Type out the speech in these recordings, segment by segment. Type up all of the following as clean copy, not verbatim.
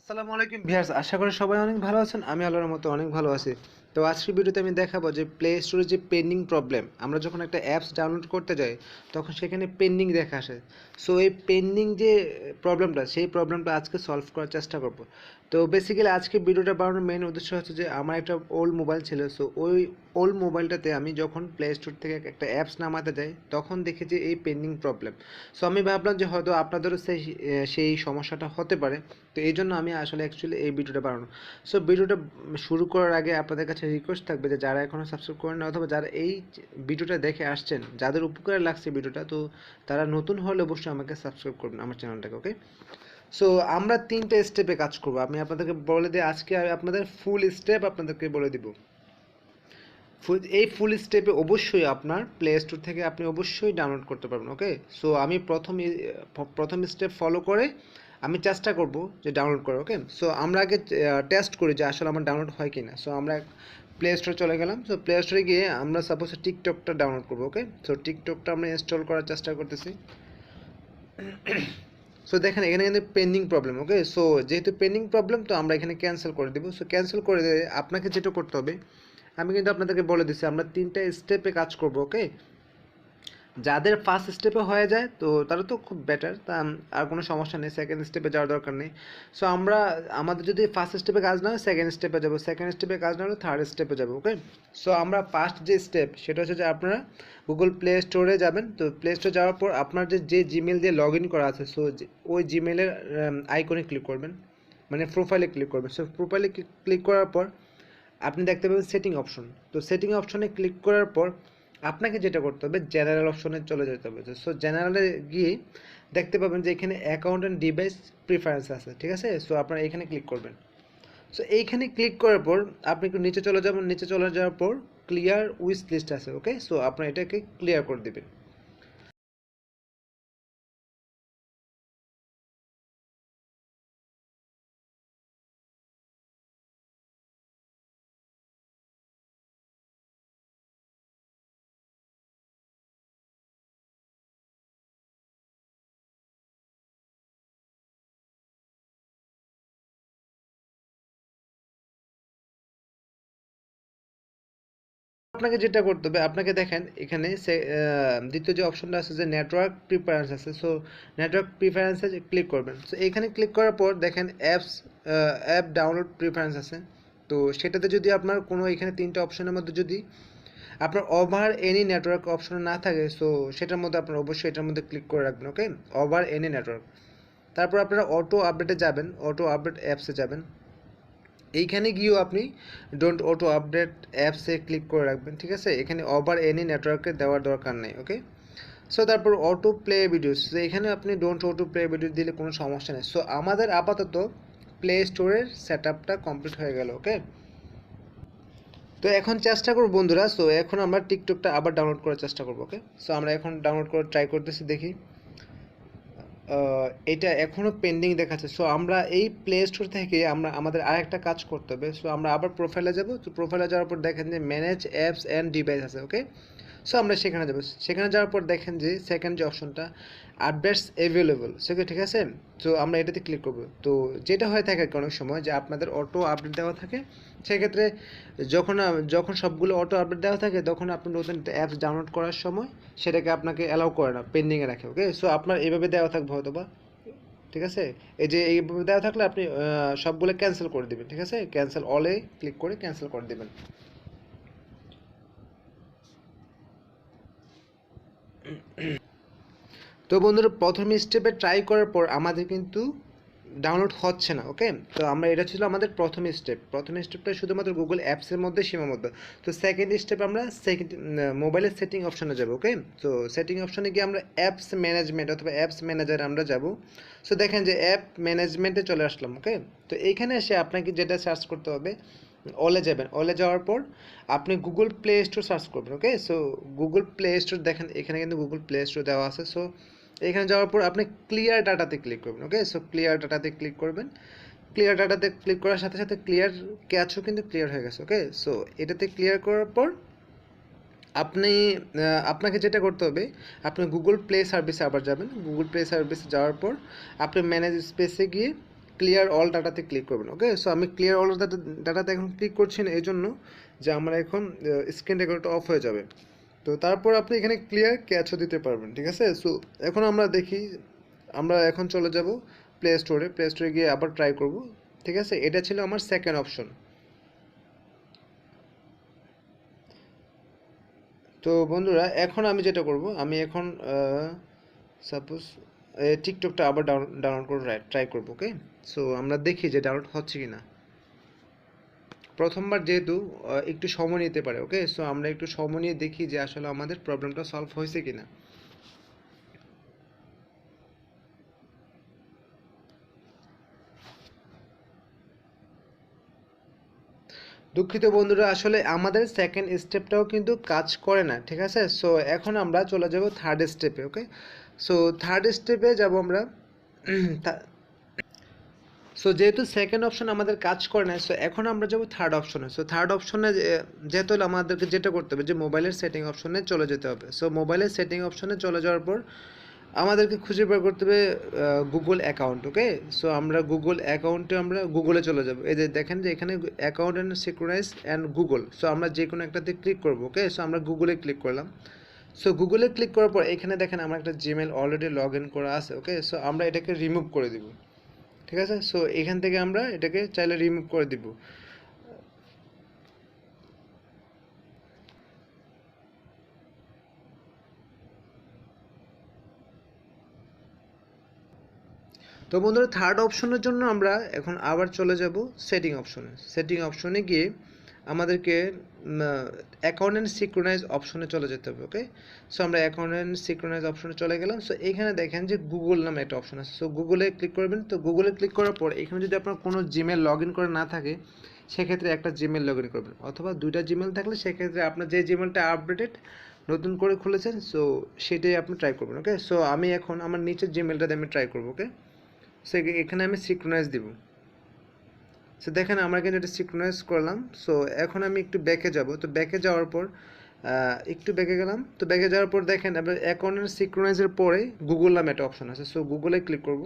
আসসালামু আলাইকুম ভিউয়ার্স, আশা করি সবাই অনেক ভালো আছেন। আমি আল্লাহর মতো অনেক ভালো আছি। তো আজকের ভিডিওতে আমি দেখাবো যে প্লে স্টোরে যে পেন্ডিং প্রবলেম, আমরা যখন একটা অ্যাপস ডাউনলোড করতে যাই তখন সেখানে পেন্ডিং দেখা আসে। সো এই পেন্ডিং যে প্রবলেমটা, সেই প্রবলেমটা আজকে সলভ করার চেষ্টা করব। তো বেসিক্যালি আজকে ভিডিওটা বানানোর মেইন উদ্দেশ্য হচ্ছে যে আমার একটা ওল্ড মোবাইল ছিল। সো ওই ওল্ড মোবাইলটাতে আমি যখন প্লে স্টোর থেকে একটা অ্যাপস নামাতে যাই তখন দেখি যে এই পেন্ডিং প্রবলেম। সো আমি ভাবলাম যে হয়তো আপনাদেরও সেই সমস্যাটা হতে পারে। তো এই জন্য আমি আসলে অ্যাকচুয়ালি এই ভিডিওটা বানানো। সো ভিডিওটা শুরু করার আগে আপনাদের কাছে রিকোয়েস্ট থাকবে যে যারা এখনও সাবস্ক্রাইব করেন না অথবা যারা এই ভিডিওটা দেখে আসছেন, যাদের উপকারে লাগছে ভিডিওটা, তো তারা নতুন হলে অবশ্যই আমাকে সাবস্ক্রাইব করবেন আমার চ্যানেলটাকে। ওকে, সো আমরা তিনটে স্টেপে কাজ করবো। আমি আপনাদেরকে বলে দিই, আজকে আমি আপনাদের ফুল স্টেপ আপনাদেরকে বলে দিব। এই ফুল স্টেপে অবশ্যই আপনার প্লে স্টোর থেকে আপনি অবশ্যই ডাউনলোড করতে পারবেন। ওকে, সো আমি প্রথম স্টেপ ফলো করে আমি চেষ্টা করব যে ডাউনলোড করে। ওকে, সো আমরা আগে টেস্ট করি যে আসলে আমার ডাউনলোড হয় কি না। সো আমরা প্লে স্টোরে চলে গেলাম। সো প্লে স্টোরে গিয়ে আমরা সাপোজ টিকটকটা ডাউনলোড করবো। ওকে, সো টিকটকটা আমরা ইনস্টল করার চেষ্টা করতেছি। সো দেখেন এখানে কিন্তু পেন্ডিং প্রবলেম। ওকে, সো যেহেতু পেন্ডিং প্রবলেম, তো আমরা এখানে ক্যান্সেল করে দেবো। সো ক্যান্সেল করে দিলে আপনাকে যেটা করতে হবে, আমি কিন্তু আপনাদেরকে বলে দিচ্ছি, আমরা তিনটা স্টেপে কাজ করব। ওকে, যাদের ফার্স্ট স্টেপে হয়ে যায় তো তারা তো খুব বেটার, তা আর কোনো সমস্যা নেই, সেকেন্ড স্টেপে যাওয়ার দরকার নেই। সো আমাদের যদি ফার্স্ট স্টেপে কাজ না হয় সেকেন্ড স্টেপে যাবো, সেকেন্ড স্টেপে কাজ না হলে থার্ড স্টেপে যাবো। ওকে, সো আমরা ফার্স্ট যে স্টেপ সেটা হচ্ছে যে আপনারা গুগল প্লে স্টোরে যাবেন। তো প্লে স্টোরে যাওয়ার পর আপনার যে জিমেল দিয়ে লগ ইন করা আছে, সো ওই জিমেলের আইকনে ক্লিক করবেন, মানে প্রোফাইলে ক্লিক করবেন। সো প্রোফাইলে ক্লিক করার পর আপনি দেখতে পাবেন সেটিং অপশন। তো সেটিং অপশনে ক্লিক করার পর আপনাকে যেটা করতে হবে, জেনারেল অপশনে চলে যেতে হবে। সো জেনারেলে গিয়ে দেখতে পাবেন যে এখানে অ্যাকাউন্ট অ্যান্ড ডিভাইস প্রিফারেন্স আছে, ঠিক আছে। সো আপনারা এখানে ক্লিক করবেন। সো এইখানে ক্লিক করার পর আপনি একটু নিচে চলে যাবেন। নিচে চলে যাওয়ার পর ক্লিয়ার উইশ লিস্ট আছে। ওকে, সো আপনারা এটাকে ক্লিয়ার করে দেবেন। আপনাকে যেটা করতে হবে, আপনাকে দেখেন এখানে দ্বিতীয় যে অপশনটা আছে যে নেটওয়ার্ক প্রিফারেন্স আছে। সো নেটওয়ার্ক প্রিফারেন্সে ক্লিক করবেন। সো এইখানে ক্লিক করার পর দেখেন অ্যাপ ডাউনলোড প্রিফারেন্স আছে। তো সেটাতে যদি আপনার কোনো এখানে তিনটা অপশনের মধ্যে যদি আপনার ওভার এনি নেটওয়ার্ক অপশন না থাকে, সো সেটার মধ্যে আপনার অবশ্যই এটার মধ্যে ক্লিক করে রাখবেন। ওকে, ওভার এনি নেটওয়ার্ক। তারপর আপনারা অটো আপডেটে যাবেন, অটো আপডেট অ্যাপসে যাবেন। এইখানে গিয়েও আপনি ডোন্ট অটো আপডেট অ্যাপসে ক্লিক করে রাখবেন, ঠিক আছে। এখানে ওভার এনি নেটওয়ার্কে দেওয়ার দরকার নেই। ওকে, সো তারপর অটো প্লে ভিডিওস, এখানে আপনি ডোন্ট অটো প্লে ভিডিও দিলে কোনো সমস্যা নেই। সো আমাদের আপাতত প্লে স্টোরের সেট আপটা কমপ্লিট হয়ে গেল। ওকে, তো এখন চেষ্টা করব বন্ধুরা। সো এখন আমরা টিকটকটা আবার ডাউনলোড করার চেষ্টা করবো। ওকে, সো আমরা এখন ডাউনলোড করে ট্রাই করতেছি, দেখি। এটা এখনও পেন্ডিং দেখাচ্ছে। সো আমরা এই প্লে স্টোর থেকে আমাদের আরেকটা কাজ করতে হবে। সো আমরা আবার প্রোফাইলে যাব। তো প্রোফাইলে যাওয়ার পর দেখেন যে ম্যানেজ অ্যাপস অ্যান্ড ডিভাইস আছে। ওকে, সো আমরা সেখানে যাব। সেখানে যাওয়ার পর দেখেন যে সেকেন্ড যে অপশনটা আপডেটস অ্যাভেলেবল, সেটা ঠিক আছে। তো আমরা এটাতে ক্লিক করব। তো যেটা হয়ে থাকে অনেক সময় যে আপনাদের অটো আপডেট দেওয়া থাকে, সেক্ষেত্রে যখন সবগুলো অটো আপডেট দেওয়া থাকে তখন আপনি নতুন অ্যাপস ডাউনলোড করার সময় সেটাকে আপনাকে অ্যালাউ করে না, পেন্ডিংয়ে রাখে। ওকে, সো আপনার এভাবে দেওয়া থাকবে হয়তো বা, ঠিক আছে। এই যে এইভাবে দেওয়া থাকলে আপনি সবগুলো ক্যান্সেল করে দেবেন, ঠিক আছে। ক্যান্সেল অলে ক্লিক করে ক্যান্সেল করে দেবেন। তো বন্ধুরা, প্রথম স্টেপে ট্রাই করার পর আমাদের কিন্তু ডাউনলোড হচ্ছে না। ওকে, তো আমরা এটা ছিল আমাদের প্রথম স্টেপ। প্রথম স্টেপটা শুধুমাত্র গুগল অ্যাপসের মধ্যে সীমাবদ্ধ। তো সেকেন্ড স্টেপ আমরা মোবাইলের সেটিং অপশনে যাব। ওকে, তো সেটিং অপশনে গিয়ে আমরা অ্যাপস ম্যানেজমেন্ট অথবা অ্যাপস ম্যানেজার আমরা যাব। সো দেখেন যে অ্যাপ ম্যানেজমেন্টে চলে আসলাম। ওকে, তো এইখানে এসে আপনাকে যেটা সার্চ করতে হবে, অলে যাবেন। অলে যাওয়ার পর আপনি গুগল প্লে স্টোর সার্চ করবেন। ওকে, সো গুগল প্লে স্টোর দেখেন এখানে কিন্তু গুগল প্লে স্টোর দেওয়া আছে। সো এখানে যাওয়ার পর আপনি ক্লিয়ার ডাটাতে ক্লিক করবেন। ওকে, সো ক্লিয়ার ডাটাতে ক্লিক করবেন। ক্লিয়ার ডাটাতে ক্লিক করার সাথে সাথে ক্লিয়ার ক্যাচও কিন্তু ক্লিয়ার হয়ে গেছে। ওকে, সো এটাতে ক্লিয়ার করার পর আপনি আপনাকে যেটা করতে হবে, আপনি গুগল প্লে সার্ভিসে আবার যাবেন। গুগল প্লে সার্ভিসে যাওয়ার পর আপনি ম্যানেজ স্পেসে গিয়ে ক্লিয়ার অল ডাটাতে ক্লিক করবেন। ওকে, সো আমি ক্লিয়ার অল ডাটাতে এখন ক্লিক করছি না, এই জন্য যে আমার এখন স্ক্রিন রেকর্ডটা অফ হয়ে যাবে। তো তারপর আপনি এখানে ক্লিয়ার ক্যাচও দিতে পারবেন, ঠিক আছে। সো এখন আমরা দেখি, আমরা এখন চলে যাব প্লে স্টোরে গিয়ে আবার ট্রাই করব, ঠিক আছে। এটা ছিল আমার সেকেন্ড অপশন। তো বন্ধুরা এখন আমি যেটা করব, আমি এখন সাপোজ টিকটকটা আবার ডাউনলোড করে ট্রাই করবো। ওকে, সো আমরা দেখি যে ডাউনলোড হচ্ছে কি না। প্রথমবার যেহেতু একটু সময় নিতে পারে। ওকে, সো আমরা একটু সময় নিয়ে দেখি যে আসলে আমাদের প্রবলেমটা সলভ হয়েছে কিনা। দুঃখিত বন্ধুরা, আসলে আমাদের সেকেন্ড স্টেপটাও কিন্তু কাজ করে না, ঠিক আছে। সো এখন আমরা চলে যাব থার্ড স্টেপে। ওকে, সো থার্ড স্টেপে যাব আমরা। সো যেহেতু সেকেন্ড অপশন আমাদের কাজ করে না, সো এখন আমরা যাব থার্ড অপশনে। সো থার্ড অপশনে যেতে হলে আমাদেরকে যেটা করতে হবে যে মোবাইলের সেটিং অপশনে চলে যেতে হবে। সো মোবাইলের সেটিং অপশনে চলে যাওয়ার পর আমাদেরকে খুঁজে বের করতে হবে গুগল অ্যাকাউন্ট। ওকে, সো আমরা গুগল অ্যাকাউন্টে আমরা গুগলে চলে যাব। এই যে দেখেন যে এখানে account and synchronise and Google, so আমরা যে কোনো একটাতে ক্লিক করবো। ওকে, সো আমরা গুগলে ক্লিক করলাম। সো গুগলে ক্লিক করার পর এখানে দেখেন আমার একটা জিমেল অলরেডি লগ ইন করা আছে। ওকে, সো আমরা এটাকে রিমুভ করে দিব, ঠিক আছে। সো এখান থেকে আমরা এটাকে চাইলে রিমুভ করে দিব। তো বন্ধুরা থার্ড অপশনের জন্য আমরা এখন আবার চলে যাব সেটিং অপশনে। সেটিং অপশনে গিয়ে আমাদেরকে অ্যাকাউন্ট অ্যান্ড সিক্রোনাইজ অপশনে চলে যেতে হবে। ওকে, সো আমরা অ্যাকাউন্ট অ্যান্ড সিক্রোনাইজ অপশনে চলে গেলাম। সো এখানে দেখেন যে গুগল নামে একটা অপশন আছে। সো গুগলে ক্লিক করবেন। তো গুগলে ক্লিক করার পর এখানে যদি আপনার কোনো জিমেল লগ ইন করে না থাকে, সেক্ষেত্রে একটা জিমেল লগ ইন করবেন, অথবা দুইটা জিমেল থাকলে সেক্ষেত্রে আপনার যে জিমেলটা আপডেটেড নতুন করে খুলেছেন, সো সেটাই আপনি ট্রাই করবেন। ওকে, সো আমি এখন আমার নিচের জিমেলটাতে আমি ট্রাই করবো। ওকে, সো এখানে আমি সিক্রোনাইজ দিব। সো দেখেন আমরা কিন্তু এটা সিক্রোনাইজ করলাম। সো এখন আমি একটু ব্যাকে যাব। তো ব্যাকে যাওয়ার পর একটু ব্যাকে গেলাম। তো ব্যাকে যাওয়ার পর দেখেন এবার অ্যাকাউন্টের সিক্রোনাইজের পরে গুগল নামে একটা অপশন আছে। সো গুগলে ক্লিক করব।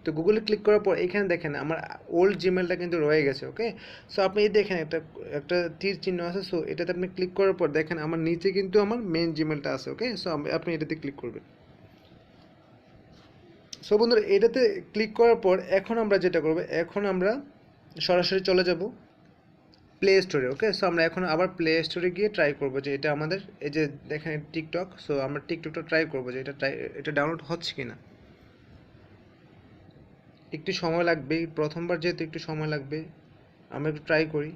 তো গুগলে ক্লিক করার পর এখানে দেখেন আমার ওল্ড জিমেলটা কিন্তু রয়ে গেছে। ওকে, সো আপনি এই দেখেন একটা একটা তীর চিহ্ন আছে। সো এটাতে আপনি ক্লিক করার পর দেখেন আমার নিচে কিন্তু আমার মেন জিমেলটা আছে। ওকে, সো আপনি এটাতে ক্লিক করবেন। সো বন্ধুরা এটাতে ক্লিক করার পর এখন আমরা যেটা করব, এখন আমরা সরাসরি চলে যাব প্লে স্টোরে। ওকে, সো আমরা এখন আবার প্লে স্টোরে গিয়ে ট্রাই করব যে এটা আমাদের এই যে দেখেন টিকটক। সো আমরা টিকটকটা ট্রাই করব যে এটা ডাউনলোড হচ্ছে কিনা। একটু সময় লাগবে, প্রথমবার যেহেতু একটু সময় লাগবে, আমরা একটু ট্রাই করি।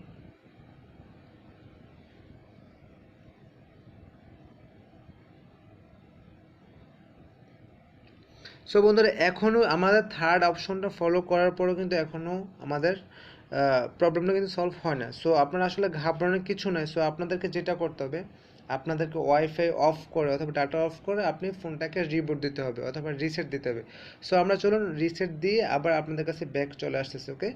সো বন্ধুরা এখনও আমাদের থার্ড অপশনটা ফলো করার পরও কিন্তু এখনও আমাদের প্রবলেমটা কিন্তু সলভ হয় না। সো আপনারা আসলে ঘাবড়ানোর কিছু নয়। সো আপনাদেরকে যেটা করতে হবে, আপনাদেরকে ওয়াইফাই অফ করে অথবা ডাটা অফ করে আপনি ফোনটাকে রিবুট দিতে হবে অথবা রিসেট দিতে হবে। সো আমরা চলুন রিসেট দিয়ে আবার আপনাদের কাছে ব্যাক চলে আসতেছে। ওকে,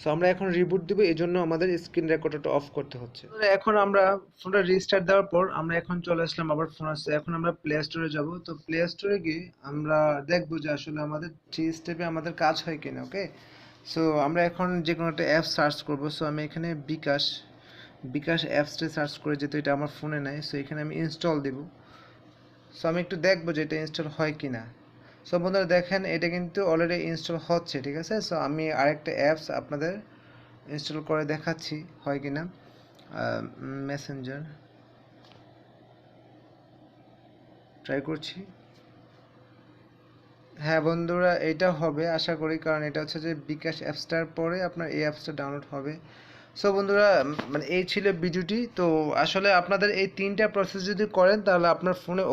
সো আমরা এখন রিবুট দিব, এই জন্য আমাদের স্ক্রিন রেকর্ডারটা অফ করতে হচ্ছে। এখন আমরা ফোনটা রিস্টার্ট দেওয়ার পর আমরা এখন চলে আসলাম আবার ফোন আছে। এখন আমরা প্লে স্টোরে যাব। তো প্লে স্টোরে গিয়ে আমরা দেখবো যে আসলে আমাদের 3 স্টেপে আমাদের কাজ হয় কিনা। ওকে, সো আমরা এখন যে কোনো একটা অ্যাপ সার্চ করব। সো আমি এখানে বিকাশ বিকাশ অ্যাপসটা সার্চ করে, যেহেতু এটা আমার ফোনে নাই, সো এখানে আমি ইনস্টল দেব। সো আমি একটু দেখবো যে এটা ইনস্টল হয় কিনা। সো বন্ধুরা দেখেন এটা কিন্তু অলরেডি ইনস্টল হচ্ছে, ঠিক আছে। সো আমি আরেকটা অ্যাপস আপনাদের ইনস্টল করে দেখাচ্ছি হয় কিনা। মেসেঞ্জার ট্রাই করছি। হ্যাঁ বন্ধুরা এটা হবে আশা করি, কারণ এটা হচ্ছে যে বিকাশ অ্যাপসটার পরে আপনার এই অ্যাপসটা ডাউনলোড হবে। সো বন্ধুরা মানে এই ছিল ভিডিওটি। তো আসলে আপনাদের এই 3টা প্রসেস যদি করেন তাহলে আপনার ফোনে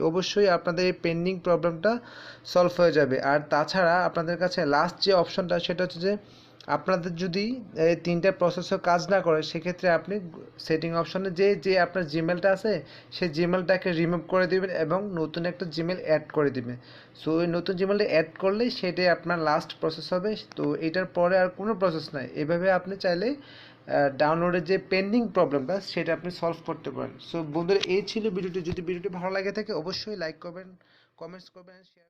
অবশ্যই আপনাদের এই পেন্ডিং প্রবলেমটা সলভ হয়ে যাবে। আর তাছাড়া আপনাদের কাছে লাস্ট যে অপশনটা সেটা হচ্ছে যে আপনাদের যদি এই তিনটা প্রসেসর কাজ না করে সেক্ষেত্রে আপনি সেটিং অপশনে যে আপনার জিমেলটা আছে সেই জিমেলটাকে রিমুভ করে দিবেন এবং নতুন একটা জিমেল অ্যাড করে দিবেন। সো ওই নতুন জিমেলটা অ্যাড করলেই সেটাই আপনার লাস্ট প্রসেস হবে। তো এটার পরে আর কোনো প্রসেস নাই। এভাবে আপনি চাইলে ডাউনলোডের যে পেন্ডিং প্রবলেমটা সেটা আপনি সলভ করতে পারেন। সো বন্ধুরা, এই ছিল ভিডিওটি। যদি ভিডিওটি ভালো লাগে থাকে অবশ্যই লাইক করবেন, কমেন্টস করবেন, শেয়ার